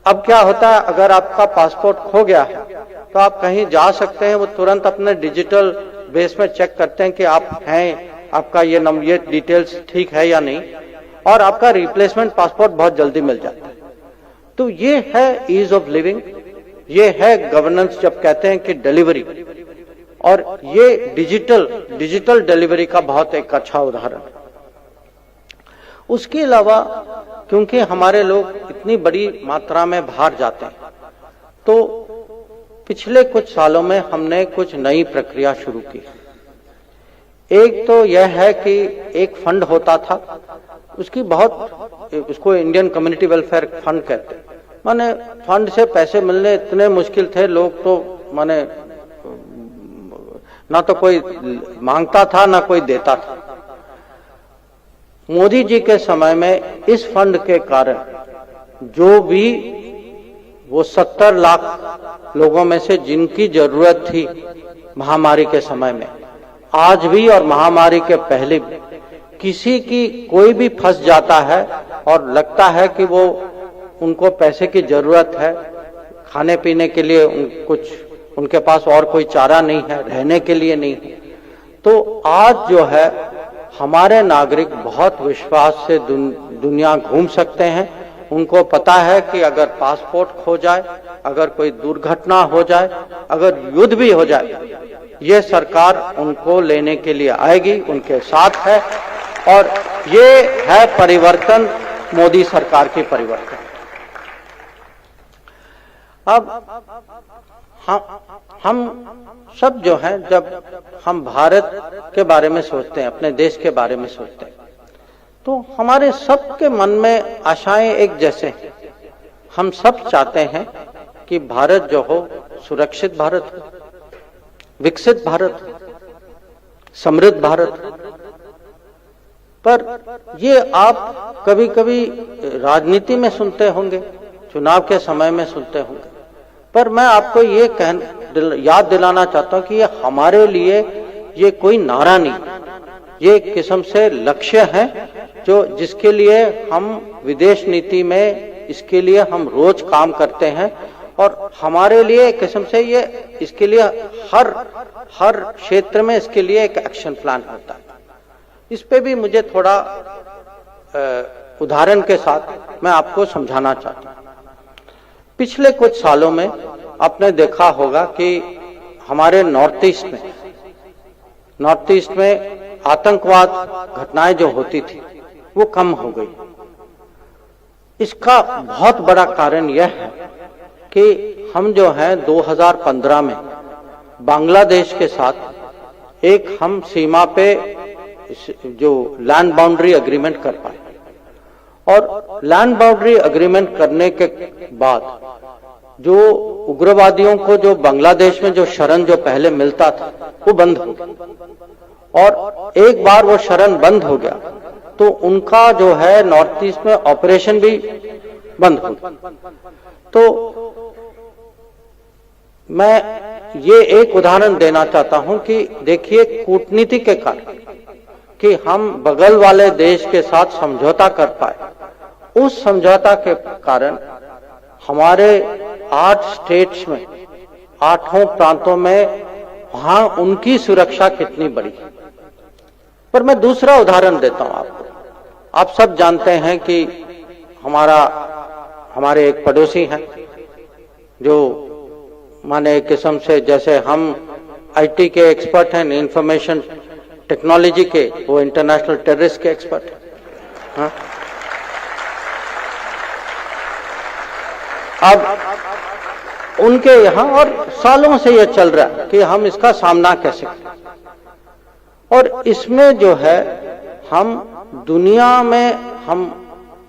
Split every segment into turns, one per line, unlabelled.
अब क्या होता है, अगर आपका पासपोर्ट खो गया है तो आप कहीं जा सकते हैं, वो तुरंत अपने डिजिटल बेस में चेक करते हैं कि आप हैं, आपका ये डिटेल्स ठीक है या नहीं, और आपका रिप्लेसमेंट पासपोर्ट बहुत जल्दी मिल जाता है। तो ये है ईज ऑफ लिविंग, ये है गवर्नेंस जब कहते हैं कि डिलीवरी, और ये डिजिटल डिलीवरी का बहुत एक अच्छा उदाहरण है। उसके अलावा क्योंकि हमारे लोग इतनी बड़ी मात्रा में बाहर जाते हैं, तो पिछले कुछ सालों में हमने कुछ नई प्रक्रिया शुरू की। एक तो यह है कि एक फंड होता था, उसको इंडियन कम्युनिटी वेलफेयर फंड कहते हैं। माने फंड से पैसे मिलने इतने मुश्किल थे, लोग तो माने ना तो कोई मांगता था ना कोई देता था। मोदी जी के समय में इस फंड के कारण जो भी वो 70 लाख लोगों में से जिनकी जरूरत थी महामारी के समय में, आज भी और महामारी के पहले भी, किसी की कोई भी फंस जाता है और लगता है कि वो उनको पैसे की जरूरत है, खाने पीने के लिए कुछ उनके पास और कोई चारा नहीं है, रहने के लिए नहीं है, तो आज जो है हमारे नागरिक बहुत विश्वास से दुनिया घूम सकते हैं। उनको पता है कि अगर पासपोर्ट खो जाए, अगर कोई दुर्घटना हो जाए, अगर युद्ध भी हो जाए, ये सरकार उनको लेने के लिए आएगी, उनके साथ है, और ये है परिवर्तन, मोदी सरकार की परिवर्तन। अब हम सब जो हैं, जब हम भारत के बारे में सोचते हैं, अपने देश के बारे में सोचते हैं, तो हमारे सबके मन में आशाएं एक जैसे हैं। हम सब चाहते हैं कि भारत जो हो सुरक्षित भारत हो, विकसित भारत हो, समृद्ध भारत हो। पर ये आप कभी कभी राजनीति में सुनते होंगे, चुनाव के समय में सुनते होंगे, पर मैं आपको ये याद दिलाना चाहता हूं कि ये हमारे लिए ये कोई नारा नहीं, ये एक किस्म से लक्ष्य है जिसके लिए हम विदेश नीति में इसके लिए हम रोज काम करते हैं, और हमारे लिए एक किस्म से ये इसके लिए हर क्षेत्र में इसके लिए एक एक्शन प्लान होता है। इस पे भी मुझे थोड़ा उदाहरण के साथ मैं आपको समझाना चाहता हूं। पिछले कुछ सालों में आपने देखा होगा कि हमारे नॉर्थ ईस्ट में आतंकवाद घटनाएं जो होती थी वो कम हो गई। इसका बहुत बड़ा कारण यह है कि हम जो हैं 2015 में बांग्लादेश के साथ एक हम सीमा पे जो लैंड बाउंड्री एग्रीमेंट कर पाए, और लैंड बाउंड्री एग्रीमेंट करने के बाद जो उग्रवादियों को जो बांग्लादेश में जो शरण जो पहले मिलता था वो बंद हो गया, और एक बार वो शरण बंद हो गया तो उनका जो है नॉर्थ ईस्ट में ऑपरेशन भी बंद हो गया। तो मैं ये एक उदाहरण देना चाहता हूं कि देखिए कूटनीति के कारण कि हम बगल वाले देश के साथ समझौता कर पाए, उस समझौता के कारण हमारे 8 स्टेट्स में 8 प्रांतों में वहां उनकी सुरक्षा कितनी बड़ी है। पर मैं दूसरा उदाहरण देता हूं आपको। आप सब जानते हैं कि हमारे एक पड़ोसी हैं जो माने एक किस्म से जैसे हम आईटी के एक्सपर्ट हैं, इंफॉर्मेशन टेक्नोलॉजी के, वो इंटरनेशनल टेररिस्ट के एक्सपर्ट हैं। हाँ? अब उनके यहाँ और सालों से यह चल रहा है कि हम इसका सामना कैसे करें, और इसमें जो है हम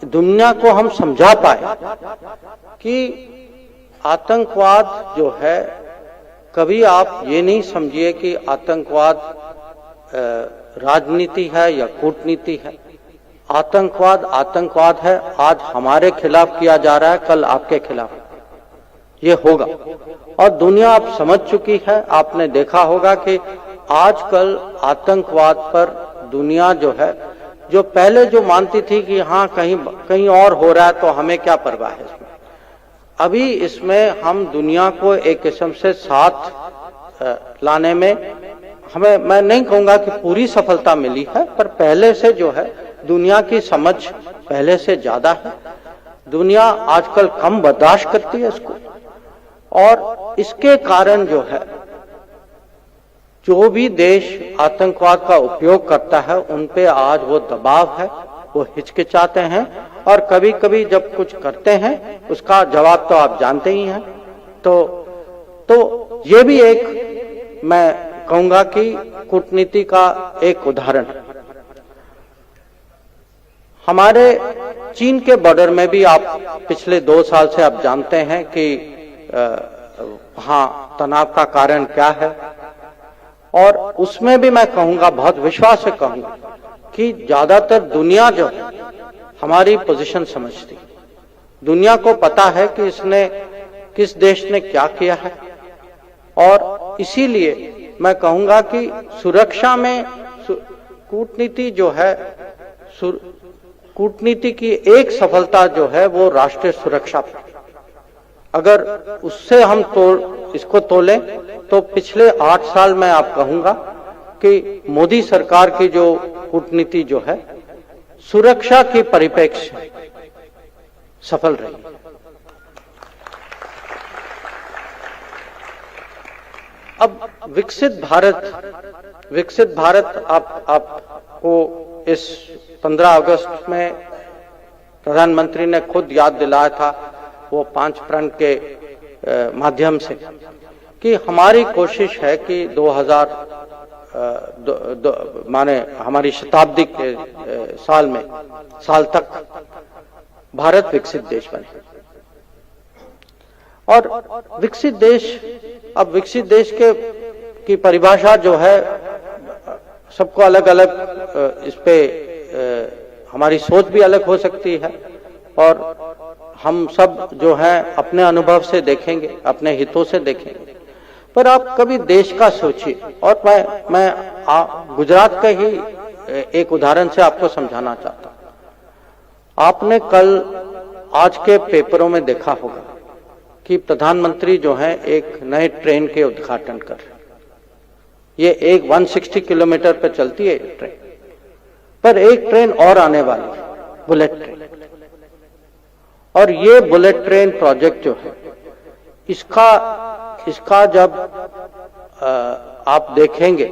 दुनिया को हम समझा पाए कि आतंकवाद जो है, कभी आप ये नहीं समझिए कि आतंकवाद राजनीति है या कूटनीति है। आतंकवाद है, आज हमारे खिलाफ किया जा रहा है, कल आपके खिलाफ ये होगा, और दुनिया अब समझ चुकी है। आपने देखा होगा कि आजकल आतंकवाद पर दुनिया जो है, जो पहले जो मानती थी कि हाँ कहीं और हो रहा है तो हमें क्या परवाह है इसमें, अभी इसमें हम दुनिया को एक किस्म से साथ लाने में हमें, मैं नहीं कहूंगा कि पूरी सफलता मिली है, पर पहले से जो है दुनिया की समझ पहले से ज्यादा है। दुनिया आजकल कम बर्दाश्त करती है इसको, और इसके कारण जो है जो भी देश आतंकवाद का उपयोग करता है उन पे आज वो दबाव है, वो हिचकिचाते हैं, और कभी कभी जब कुछ करते हैं उसका जवाब तो आप जानते ही हैं। तो ये भी एक मैं कहूंगा कि कूटनीति का एक उदाहरण। हमारे चीन के बॉर्डर में भी आप पिछले 2 साल से आप जानते हैं कि वहां तनाव का कारण क्या है, और उसमें भी मैं कहूंगा, बहुत विश्वास से कहूंगा कि ज्यादातर दुनिया जो है हमारी पोजीशन समझती, दुनिया को पता है कि इसने किस देश ने क्या किया है, और इसीलिए मैं कहूंगा कि सुरक्षा में कूटनीति जो है, कूटनीति की एक सफलता जो है वो राष्ट्रीय सुरक्षा पर, अगर उससे हम इसको तोलें तो पिछले 8 साल में आप कहूंगा कि मोदी सरकार की जो कूटनीति जो है सुरक्षा के परिप्रेक्ष्य सफल रही। अब विकसित भारत आपको इस 15 अगस्त में प्रधानमंत्री ने खुद याद दिलाया था, वो 5 प्रण के माध्यम से, कि हमारी कोशिश है कि 2000 माने हमारी शताब्दी के साल तक भारत विकसित देश बने। और विकसित देश, अब विकसित देश की परिभाषा जो है सबको अलग अलग, इस पे हमारी सोच भी अलग हो सकती है, और हम सब जो है अपने अनुभव से देखेंगे, अपने हितों से देखेंगे। पर आप कभी देश का सोचिए, और मैं गुजरात का ही एक उदाहरण से आपको समझाना चाहता हूं। आपने कल आज के पेपरों में देखा होगा कि प्रधानमंत्री जो है एक नए ट्रेन के उद्घाटन कर रहे हैं। ये एक 160 किलोमीटर पर चलती है ट्रेन, पर एक ट्रेन और आने वाली है, बुलेट ट्रेन। और ये बुलेट ट्रेन प्रोजेक्ट जो है, इसका जब आप देखेंगे,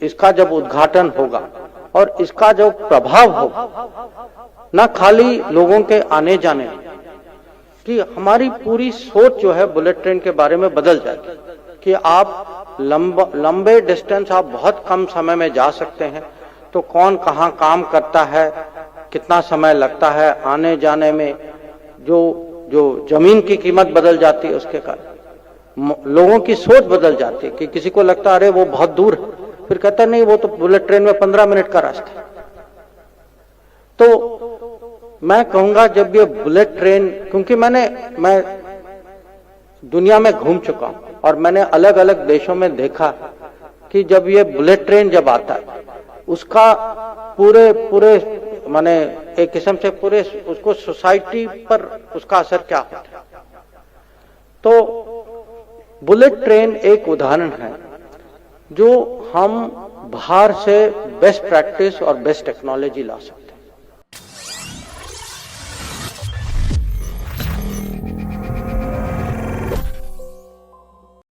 इसका जब उद्घाटन होगा और इसका जो प्रभाव होगा, न खाली लोगों के आने जाने कि हमारी पूरी सोच जो है बुलेट ट्रेन के बारे में बदल जाएगी, कि आप लंबे डिस्टेंस आप बहुत कम समय में जा सकते हैं। तो कौन कहां काम करता है, कितना समय लगता है आने जाने में, जो जमीन की कीमत बदल जाती है, उसके कारण लोगों की सोच बदल जाती है कि किसी को लगता है अरे वो बहुत दूर है, फिर कहता है नहीं वो तो बुलेट ट्रेन में 15 मिनट का रास्ता है। तो मैं कहूंगा जब ये बुलेट ट्रेन, क्योंकि मैं दुनिया में घूम चुका हूं और मैंने अलग अलग देशों में देखा कि जब ये बुलेट ट्रेन जब आता है, उसका पूरे माने एक किस्म से पूरे उसको सोसाइटी पर उसका असर क्या होता है। तो बुलेट ट्रेन एक उदाहरण है जो हम बाहर से बेस्ट प्रैक्टिस और बेस्ट टेक्नोलॉजी ला सकते हैं।